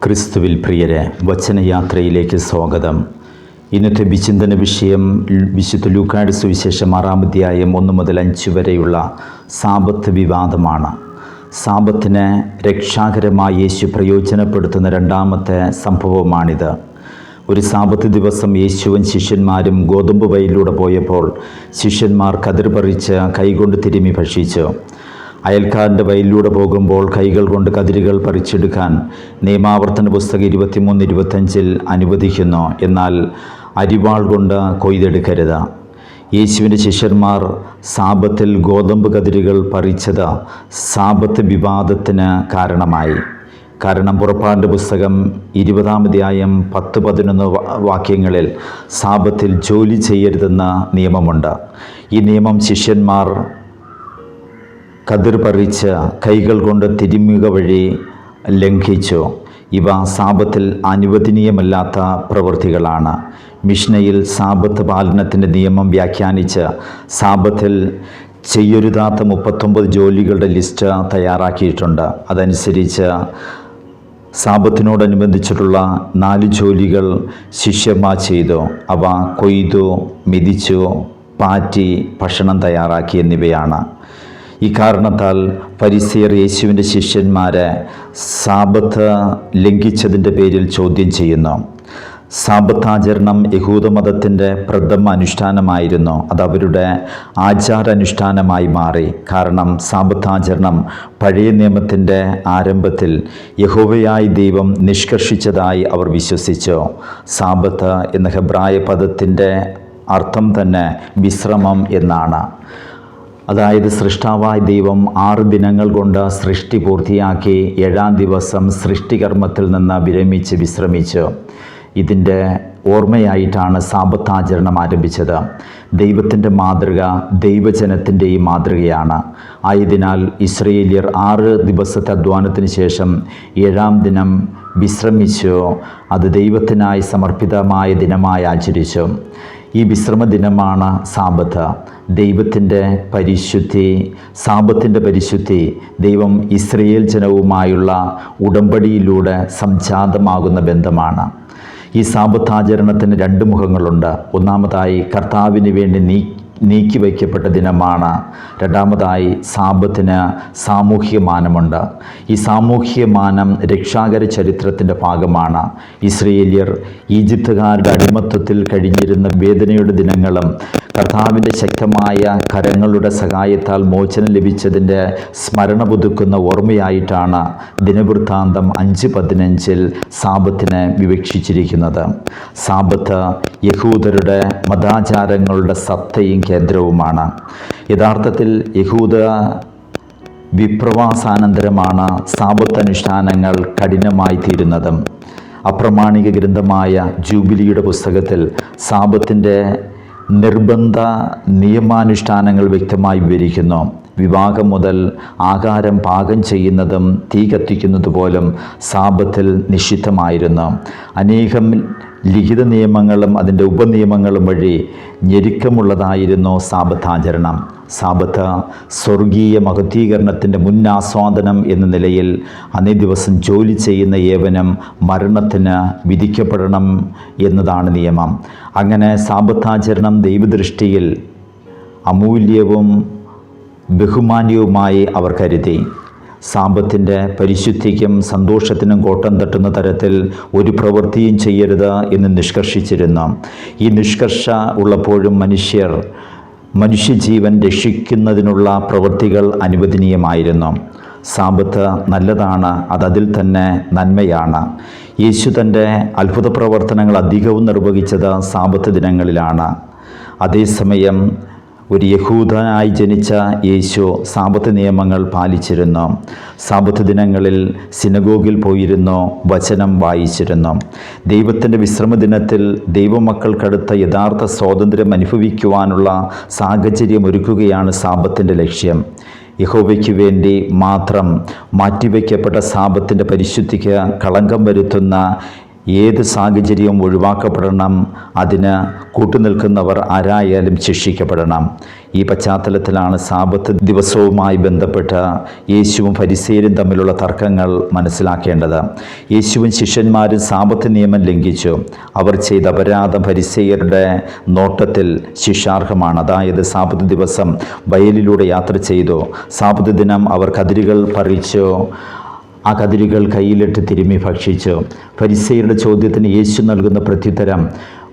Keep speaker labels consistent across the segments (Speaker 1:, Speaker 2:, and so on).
Speaker 1: ക്രിസ്തുവിൽ പ്രിയരെ, വചനയാത്രയിലേക്ക് സ്വാഗതം. ഇന്നത്തെ വിചിന്തന വിഷയം വിശുദ്ധ ലൂക്കായുടെ സുവിശേഷം 6-ാം അധ്യായം 1 മുതൽ 5 വരെയുള്ള സാബത്ത് വിവാദമാണ്. സാബത്തിനെ രക്ഷാകരമായി യേശു പ്രയോജനപ്പെടുത്തുന്ന രണ്ടാമത്തെ സംഭവമാണിത്. ഒരു സാബത്ത് ദിവസം യേശുവും ശിഷ്യന്മാരും ഗോതമ്പ് വയലിലൂടെ പോയപ്പോൾ ശിഷ്യന്മാർ കതിർ പറിച്ച് കൈകൊണ്ട് തിരുമ്മി ഭക്ഷിച്ചു. അയൽക്കാരൻ്റെ വയലിലൂടെ പോകുമ്പോൾ കൈകൾ കൊണ്ട് കതിരുകൾ പറിച്ചെടുക്കാൻ നിയമാവർത്തന പുസ്തകം 23-25 അനുവദിക്കുന്നു. എന്നാൽ അരിവാൾ കൊണ്ട് കൊയ്തെടുക്കരുത്. യേശുവിൻ്റെ ശിഷ്യന്മാർ സാബത്തിൽ ഗോതമ്പ് കതിരുകൾ പറിച്ചത് സാബത്ത് വിവാദത്തിന് കാരണമായി. കാരണം പുറപ്പാടിൻ്റെ പുസ്തകം 20-ാം അധ്യായം 10-11 വാക്യങ്ങളിൽ സാബത്തിൽ ജോലി ചെയ്യരുതെന്ന നിയമമുണ്ട്. ഈ നിയമം ശിഷ്യന്മാർ കതിർ പറിച്ച് കൈകൾ കൊണ്ട് തിരുമ്മുക വഴി ലംഘിച്ചു. ഇവ സാബത്തിൽ അനുവദനീയമല്ലാത്ത പ്രവൃത്തികളാണ്. മിഷ്നയിൽ സാബത്ത് പാലനത്തിൻ്റെ നിയമം വ്യാഖ്യാനിച്ച് സാബത്തിൽ ചെയ്യരുതാത്ത 39 ജോലികളുടെ ലിസ്റ്റ് തയ്യാറാക്കിയിട്ടുണ്ട്. അതനുസരിച്ച് സാബത്തിനോടനുബന്ധിച്ചിട്ടുള്ള 4 ജോലികൾ ശിഷ്യന്മാർ ചെയ്തു. അവ കൊയ്തു, മെതിച്ചു, പാറ്റി, ഭക്ഷണം തയ്യാറാക്കി എന്നിവയാണ്. ഈ കാരണത്താൽ ഫരിസേയർ യേശുവിൻ്റെ ശിഷ്യന്മാരെ സാബത്ത് ലംഘിച്ചതിൻ്റെ പേരിൽ ചോദ്യം ചെയ്യുന്നു. സാബത്താചരണം യഹൂദമതത്തിൻ്റെ പ്രഥമ അനുഷ്ഠാനമായിരുന്നു. അത് അവരുടെ ആചാരാനുഷ്ഠാനമായി മാറി. കാരണം സാബത്താചരണം പഴയ നിയമത്തിൻ്റെ ആരംഭത്തിൽ യഹോവയായ ദൈവം നിഷ്കർഷിച്ചതായി അവർ വിശ്വസിച്ചു. സാബത്ത് എന്ന ഹെബ്രായ പദത്തിൻ്റെ അർത്ഥം തന്നെ വിശ്രമം എന്നാണ്. അതായത് സൃഷ്ടാവായ ദൈവം 6 ദിനങ്ങൾ കൊണ്ട് സൃഷ്ടി പൂർത്തിയാക്കി 7-ാം ദിവസം സൃഷ്ടികർമ്മത്തിൽ നിന്ന് വിരമിച്ച് വിശ്രമിച്ചു. ഇതിൻ്റെ ഓർമ്മയായിട്ടാണ് സാബത്താചരണം ആരംഭിച്ചത്. ദൈവത്തിൻ്റെ മാതൃക ദൈവജനത്തിൻ്റെയും മാതൃകയാണ്. ആയതിനാൽ ഇസ്രായേല്യർ 6 ദിവസത്തെ അധ്വാനത്തിന് ശേഷം 7-ാം ദിനം വിശ്രമിച്ചു. അത് ദൈവത്തിനായി സമർപ്പിതമായ ദിനമായി ആചരിച്ചു. ഈ വിശ്രമ ദിനമാണ് സാബത്ത്. ദൈവത്തിൻ്റെ പരിശുദ്ധി, സാബത്തിൻ്റെ പരിശുദ്ധി ദൈവം ഇസ്രായേൽ ജനവുമായുള്ള ഉടമ്പടിയിലൂടെ സംജാതമാകുന്ന ബന്ധമാണ്. ഈ സാബത്താചരണത്തിന് 2 മുഖങ്ങളുണ്ട്. ഒന്നാമതായി കർത്താവിന് വേണ്ടി നീക്കി വയ്ക്കപ്പെട്ട ദിനമാണ്. രണ്ടാമതായി സാബത്തിന് സാമൂഹ്യ മാനമുണ്ട്. ഈ സാമൂഹ്യ മാനം രക്ഷാകര ചരിത്രത്തിൻ്റെ ഭാഗമാണ്. ഇസ്രായേല്യർ ഈജിപ്തുകാരുടെ അടിമത്തത്തിൽ കഴിഞ്ഞിരുന്ന വേദനയുടെ ദിനങ്ങളും കർത്താവിൻ്റെ ശക്തമായ കരങ്ങളുടെ സഹായത്താൽ മോചനം ലഭിച്ചതിൻ്റെ സ്മരണ പുതുക്കുന്ന ഓർമ്മയായിട്ടാണ് ദിനവൃത്താന്തം 5:15 സാബത്തിനെ വിവക്ഷിച്ചിരിക്കുന്നത്. സാബത്ത് യഹൂദരുടെ മതാചാരങ്ങളുടെ സത്തയും കേന്ദ്രവുമാണ്. യഥാർത്ഥത്തിൽ യഹൂദ വിപ്രവാസാനന്തരമാണ് സാബത്ത് അനുഷ്ഠാനങ്ങൾ കഠിനമായി തീരുന്നത്. അപ്രമാണിക ഗ്രന്ഥമായ ജൂബിലിയുടെ പുസ്തകത്തിൽ സാബത്തിൻ്റെ നിർബന്ധ നിയമാനുഷ്ഠാനങ്ങൾ വ്യക്തമായി വിവരിക്കുന്നു. വിവാഹം മുതൽ ആഹാരം പാകം ചെയ്യുന്നതും തീ കത്തിക്കുന്നത് പോലും സാബത്തിൽ നിഷിദ്ധമായിരുന്നു. അനേകം ലിഖിത നിയമങ്ങളും അതിൻ്റെ ഉപനിയമങ്ങളും വഴി ഞെരുക്കമുള്ളതായിരുന്നു സാബത്താചരണം. സാബത്ത് സ്വർഗീയ മഹത്വീകരണത്തിൻ്റെ മുന്നാസ്വാദനം എന്ന നിലയിൽ അന്നേ ദിവസം ജോലി ചെയ്യുന്ന ഏവനും മരണത്തിന് വിധിക്കപ്പെടണം എന്നതാണ് നിയമം. അങ്ങനെ സാബത്താചരണം ദൈവദൃഷ്ടിയിൽ അമൂല്യവും ബഹുമാന്യവുമായി അവർ കരുതി. സാബത്തിൻ്റെ പരിശുദ്ധിക്കും സന്തോഷത്തിനും കോട്ടം തട്ടുന്ന തരത്തിൽ ഒരു പ്രവൃത്തിയും ചെയ്യരുത് എന്ന് നിഷ്കർഷിച്ചിരുന്നു. ഈ നിഷ്കർഷ ഉള്ളപ്പോഴും മനുഷ്യജീവൻ രക്ഷിക്കുന്നതിനുള്ള പ്രവൃത്തികൾ അനുവദനീയമായിരുന്നു. സാബത്ത് നല്ലതാണ്, അതിൽ തന്നെ നന്മയാണ്. യേശു തൻ്റെ അത്ഭുത പ്രവർത്തനങ്ങൾ അധികവും നിർവഹിച്ചത് സാബത്ത് ദിനങ്ങളിലാണ്. അതേസമയം ഒരു യഹൂദനായി ജനിച്ച യേശു സാബത്ത് നിയമങ്ങൾ പാലിച്ചിരുന്നു. സാബത്ത് ദിനങ്ങളിൽ സിനഗോഗിൽ പോയിരുന്നു, വചനം വായിച്ചിരുന്നു. ദൈവത്തിൻ്റെ വിശ്രമദിനത്തിൽ ദൈവമക്കൾക്കടുത്ത യഥാർത്ഥ സ്വാതന്ത്ര്യം അനുഭവിക്കുവാനുള്ള സാഹചര്യം ഒരുക്കുകയാണ് സാബത്തിൻ്റെ ലക്ഷ്യം. യഹോവയ്ക്ക് വേണ്ടി മാത്രം മാറ്റിവെക്കപ്പെട്ട സാബത്തിൻ്റെ പരിശുദ്ധിക്ക് കളങ്കം വരുത്തുന്ന ഏത് സാഹചര്യവും ഒഴിവാക്കപ്പെടണം. അതിന് കൂട്ടുനിൽക്കുന്നവർ ആരായാലും ശിക്ഷിക്കപ്പെടണം. ഈ പശ്ചാത്തലത്തിലാണ് സാബത്ത് ദിവസവുമായി ബന്ധപ്പെട്ട് യേശുവും ഫരിസേയരും തമ്മിലുള്ള തർക്കങ്ങൾ മനസ്സിലാക്കേണ്ടത്. യേശുവും ശിഷ്യന്മാരും സാബത്ത് നിയമം ലംഘിച്ചു. അവർ ചെയ്ത അപരാധം ഫരിസേയരുടെ നോട്ടത്തിൽ ശിക്ഷാർഹമാണ്. അതായത് സാബത്ത് ദിവസം വയലിലൂടെ യാത്ര ചെയ്തു. സാബത്ത് ദിനം അവർ കതിരുകൾ പറിച്ചു. ആ കതിരുകൾ കയ്യിലിട്ട് തിരുമ്മി ഭക്ഷിച്ചു. ഫരിസേയരുടെ ചോദ്യത്തിന് യേശു നൽകുന്ന പ്രത്യുത്തരം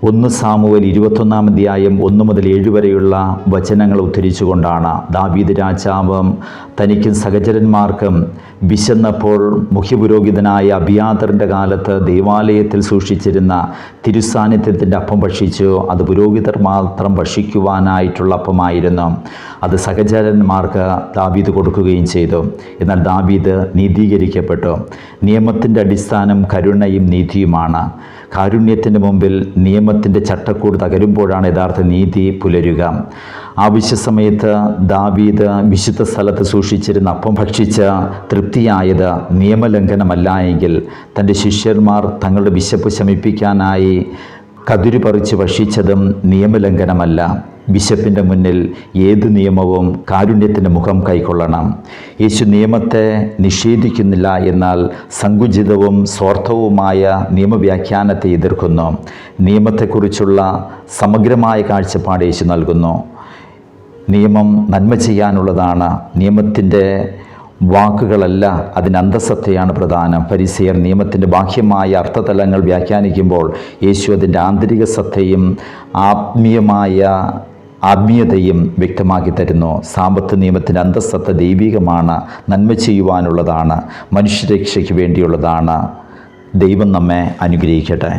Speaker 1: 1 സാമുവേൽ 21-ാം അധ്യായം 1 മുതൽ 7 വരെയുള്ള വചനങ്ങൾ ഉദ്ധരിച്ചുകൊണ്ടാണ്. ദാവീദ് രാജാവും തനിക്കും സഹചരന്മാർക്കും വിശന്നപ്പോൾ മുഖ്യപുരോഹിതനായ അബിയാതറിൻ്റെ കാലത്ത് ദേവാലയത്തിൽ സൂക്ഷിച്ചിരുന്ന തിരുസാന്നിധ്യത്തിൻ്റെ അപ്പം ഭക്ഷിച്ചു. അത് പുരോഹിതർ മാത്രം ഭക്ഷിക്കുവാനായിട്ടുള്ള അപ്പമായിരുന്നു. അത് സഹചരന്മാർക്ക് ദാവീദ് കൊടുക്കുകയും ചെയ്തു. എന്നാൽ ദാവീദ് നീതീകരിക്കപ്പെട്ടു. നിയമത്തിൻ്റെ അടിസ്ഥാനം കരുണയും നീതിയുമാണ്. കാരുണ്യത്തിൻ്റെ മുമ്പിൽ നിയമത്തിൻ്റെ ചട്ടക്കൂട് തകരുമ്പോഴാണ് യഥാർത്ഥ നീതി പുലരുക. ആവശ്യ സമയത്ത് ദാവീദ് വിശുദ്ധ സ്ഥലത്ത് സൂക്ഷിച്ചിരുന്ന അപ്പം ഭക്ഷിച്ച് തൃപ്തിയായത് നിയമലംഘനമല്ല എങ്കിൽ തൻ്റെ ശിഷ്യന്മാർ തങ്ങളുടെ വിശപ്പ് ശമിപ്പിക്കാനായി കതിരു പറിച്ച് ഭക്ഷിച്ചതും നിയമലംഘനമല്ല. ബിഷപ്പിൻ്റെ മുന്നിൽ ഏത് നിയമവും കാരുണ്യത്തിൻ്റെ മുഖം കൈക്കൊള്ളണം. യേശു നിയമത്തെ നിഷേധിക്കുന്നില്ല, എന്നാൽ സങ്കുചിതവും സ്വാർത്ഥവുമായ നിയമവ്യാഖ്യാനത്തെ എതിർക്കുന്നു. നിയമത്തെക്കുറിച്ചുള്ള സമഗ്രമായ കാഴ്ചപ്പാട് യേശു നൽകുന്നു. നിയമം നന്മ ചെയ്യാനുള്ളതാണ്. നിയമത്തിൻ്റെ വാക്കുകളല്ല, അതിന് അന്തസത്തയാണ് പ്രധാനം. ഫരിസേയർ നിയമത്തിൻ്റെ ബാഹ്യമായ അർത്ഥതലങ്ങൾ വ്യാഖ്യാനിക്കുമ്പോൾ യേശു അതിൻ്റെ ആന്തരിക സത്തയും ആത്മീയതയും വ്യക്തമാക്കി തരുന്നു. സാമ്പത്ത് നിയമത്തിൻ്റെ അന്തസത്ത ദൈവികമാണ്, നന്മ ചെയ്യുവാനുള്ളതാണ്, മനുഷ്യരക്ഷയ്ക്ക് വേണ്ടിയുള്ളതാണ്. ദൈവം നമ്മെ അനുഗ്രഹിക്കട്ടെ.